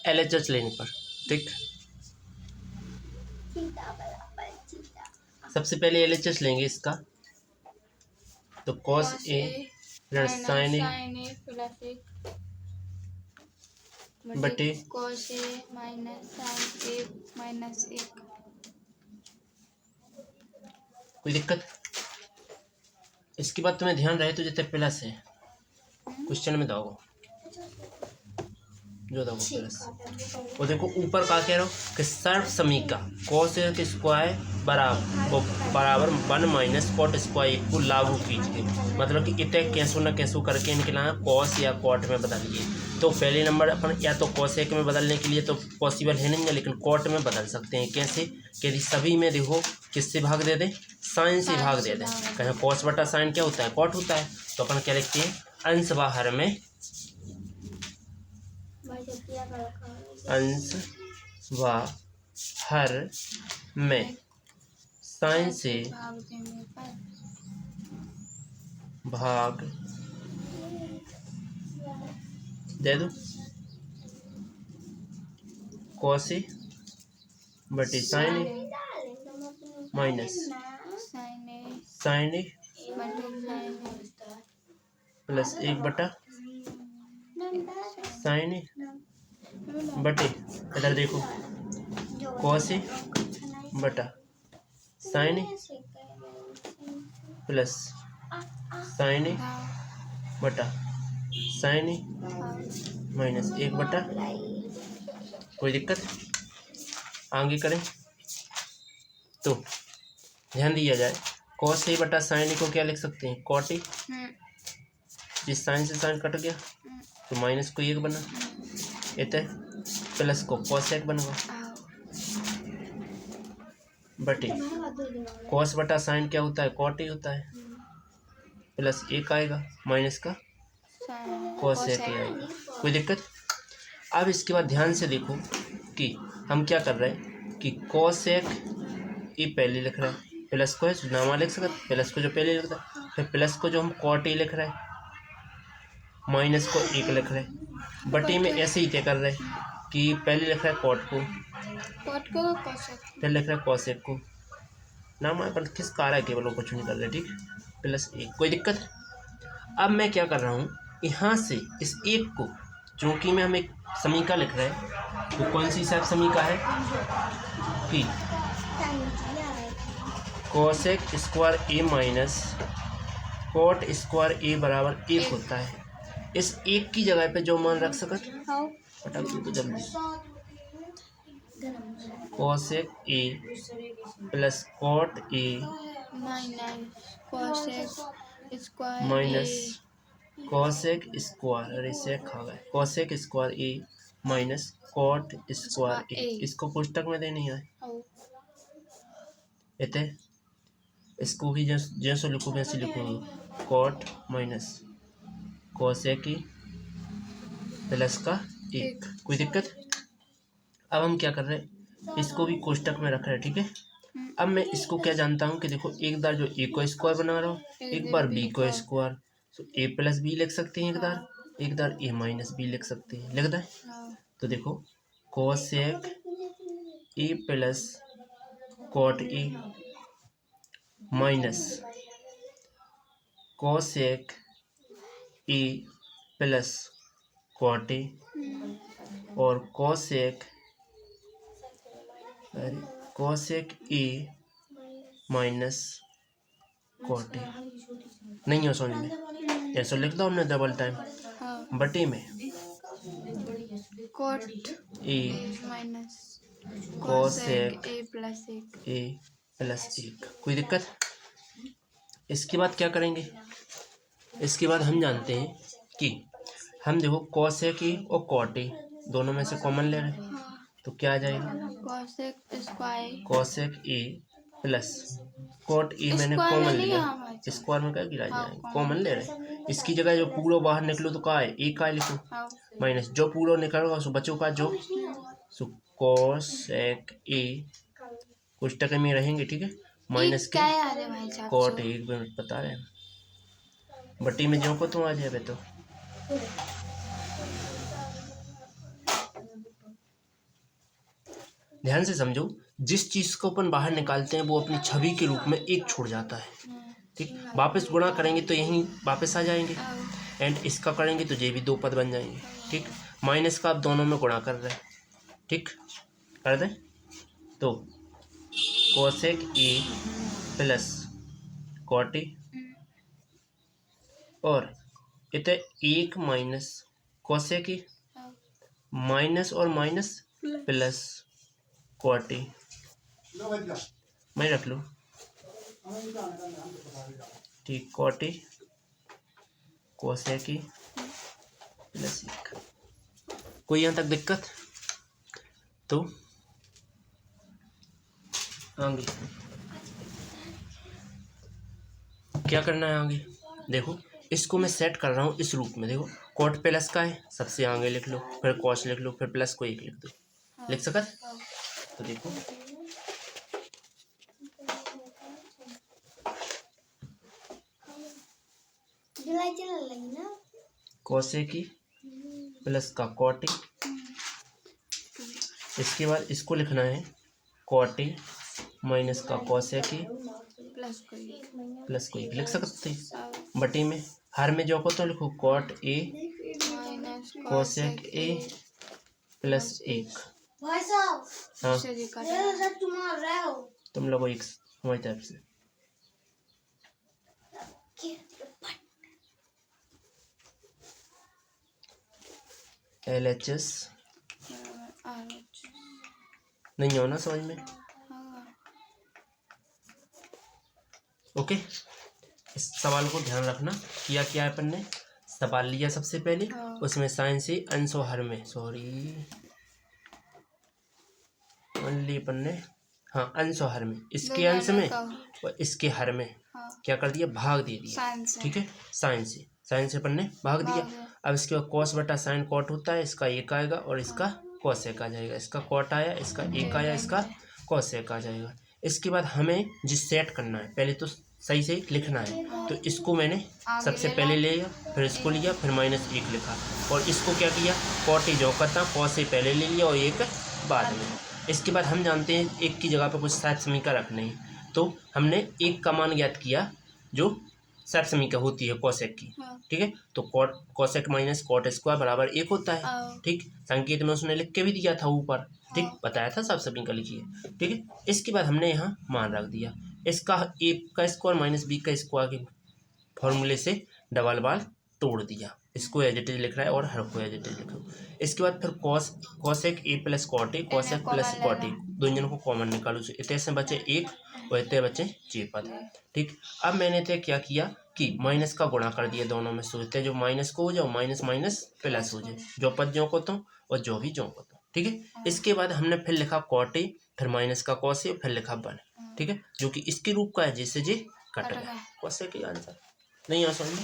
LHS लेने पर। ठीक, सबसे पहले LHS लेंगे इसका, तो cos A plus sin A बटे cos A minus sin A minus 1। कोई दिक्कत? इसके बाद तुम्हें ध्यान रहे तो जैसे प्लस है क्वेश्चन में दो जो दो प्लस, और देखो ऊपर का कह रहा हूँ कि सर्व समीका cos A स्क्वायर बराबर 1 माइनस कॉट स्क्वायर को लागू कीजिए। मतलब कि इतने कैसो न कैसो करके इनके ना कॉस या कॉट में बदलिए। तो पहले नंबर अपन या तो cosec में बदलने के लिए तो पॉसिबल है नहीं है, लेकिन कॉट में बदल सकते हैं। कैसे? कि यदि सभी में देखो किससे भाग दे दें, साइन से भाग दे दें। कहें कॉस बटा साइन क्या होता है, कॉट होता है। तो अपन क्या लिखते हैं, अंश बाहर में अंश बाहर में साइन से भाग दे दो, cos A बटे sine A minus sine A plus 1 बटा साइन A बटे इधर देखो cos A बटा sine A plus sine A बटा साइन A माइनस 1 बटा। कोई दिक्कत? आगे करें तो ध्यान दिया जाए, cos A बटा साइन A को क्या लिख सकते हैं, cot A। जिस साइन से साइन कट गया तो माइनस को 1 बना, इतने प्लस को cosec बन गया बटे cos बटा साइन क्या होता है, cot A होता है, प्लस 1 आएगा माइनस का cosec A आएगा। कोई दिक्कत? अब इसके बाद ध्यान से देखो कि हम क्या कर रहे हैं कि cosec A पहले लिख रहे हैं, प्लस को है नामा लिख सकते, प्लस को जो पहले लिखता है, फिर प्लस को जो हम cot A लिख रहे हैं, माइनस को 1 लिख रहे हैं, बटे में ऐसे ही तय कर रहे हैं कि पहले लिख रहा है cot को फिर लिख रहा है cosec को। नाम पर किस कार्य केवल वो कुछ नहीं कर रहे। ठीक, प्लस 1। कोई दिक्कत? अब मैं क्या कर रहा हूँ, यहाँ से इस 1 को, चूँकि मैं हम एक समीका लिख रहे हैं, तो कौन सी शायद समीका है कि cosec square A minus cot square A बराबर 1 होता है। इस 1 की जगह पे जो मान रख सकत पटक दो तो जल्दी, cosec A plus cot A minus cosec square, अरे से खा गए, cosec square A minus cot square A। इसको पुस्तक में देनी है इतने, इसको भी जैसे लिखो वैसे लिखूंगी, cot minus cosec A plus का 1। कोई दिक्कत? अब हम क्या कर रहे हैं, इसको भी कोष्टक में रख रहे हैं। ठीक है, अब मैं इसको क्या जानता हूँ कि देखो एक बार जो A को स्क्वायर बना रहा हूँ, एक बार B को स्क्वायर, तो A प्लस बी लिख सकते हैं, एक बार A माइनस बी लिख सकते हैं। लिख दें तो देखो cosec A plus cot A minus cosec A plus cot A और cosec A minus cot A नहीं हो समझ में, ऐसा लिख दो हमने डबल टाइम बटे में cot A minus cosec A plus 1। कोई दिक्कत? इसके बाद क्या करेंगे, इसके बाद हम जानते हैं कि हम देखो cosec A और cot A दोनों में से कॉमन ले रहे हैं, तो क्या आ जाएगा, cosec A plus cot A मैंने कॉमन लिया, स्क्वायर में क्या गिरा जाएगा, कॉमन ले रहे हैं। इसकी जगह जो पूरा बाहर निकलो तो क्या है, एक का लिखो माइनस जो पूरा निकलेगा सो बच्चों का जो सो cosec A कोष्टक में रहेंगे। ठीक है, माइनस के cot A, 1 मिनट बता रहे हैं बटी में जो को तुम आ जाए तो ध्यान से समझो, जिस चीज़ को अपन बाहर निकालते हैं वो अपनी छवि के रूप में एक छोड़ जाता है। ठीक, वापस गुणा करेंगे तो यहीं वापस आ जाएंगे, एंड इसका करेंगे तो ये भी दो पद बन जाएंगे। ठीक, माइनस का आप दोनों में गुणा कर रहे हैं। ठीक, कर दें तो cosec A plus cot A, और इतने एक माइनस कोसेक ए, माइनस और माइनस प्लस कॉट ए, मैं रख लूँ। ठीक, cot A cosec A plus एक। कोई यहाँ तक दिक्कत? तो आगे क्या करना है? आगे देखो, इसको मैं सेट कर रहा हूँ इस रूप में। देखो, कॉट प्लस का है, सबसे आगे लिख लो, फिर कॉस लिख लो, फिर प्लस को एक लिख दो। लिख सकत? तो देखो, कोसेक की प्लस का कॉट, इसके बाद इसको लिखना है कॉट माइनस का कोसेक प्लस को एक। लिख सकते बटे में, हर में जो को तो लिखो cot A cosec A plus एक। हाँ, तुम लोगों एक हमारी तरफ से LHS नहीं होना समझ में? ओके, इस सवाल को ध्यान रखना। किया क्या है अपन ने? सवाल लिया सबसे पहले, उसमें साइन से अंश और हर में, सॉरी ओनली अपन ने, हाँ अंश और हर में, इसके अंश में और इसके हर में क्या कर दिया? भाग दे दिया। ठीक है, साइन से अपन ने भाग दिया। अब इसके बाद कॉस बटा साइन कॉट होता है, इसका एक आएगा और इसका कॉसेक आ जाएगा। इसका कॉट आया, इसका एक आया, इसका कॉसेक आ जाएगा। इसके बाद हमें जिस सेट करना है, पहले तो सही से लिखना है, तो इसको मैंने सबसे पहले लिया, फिर इसको लिया, फिर माइनस एक लिखा, और इसको क्या किया? कॉट जो करता कॉस से पहले ले लिया और एक बाद में। इसके बाद हम जानते हैं एक की जगह पर कुछ सात समीका रखने हैं, तो हमने एक का मान ज्ञात किया जो सात समीका होती है कोसेक की। ठीक है, तो cot cosec minus cot square बराबर एक होता है। ठीक, संकेत में उसने लिख के भी दिया था ऊपर। ठीक, बताया था सब समीका लिखिए। ठीक है, इसके बाद हमने यहाँ मान रख दिया। इसका ए का स्क्वायर माइनस बी का स्क्वायर के फॉर्मूले से डबल बार तोड़ दिया। इसको एज इट इज लिख रहा है और हर को एज इट इज लिखो। इसके बाद फिर cosec A plus cot A, cosec plus cot A, दोनों को कॉमन निकालो। इतने से बचे एक और इतने बचे जे पद। ठीक, अब मैंने इतने क्या किया कि माइनस का गुणा कर दिया दोनों में। सोचते जो माइनस को हो जाओ, माइनस माइनस प्लस हो जाए, जो पद जो को तो और जो भी जो को तो। ठीक है, इसके बाद हमने फिर लिखा कॉट ए, फिर माइनस का कॉस ए, फिर लिखा वन। ठीक है, जो कि इसके रूप का है, जिससे जे कट गया। कोसेक का आंसर नहीं आ समझ।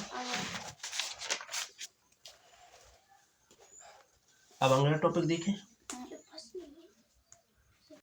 अब अगला टॉपिक देखें।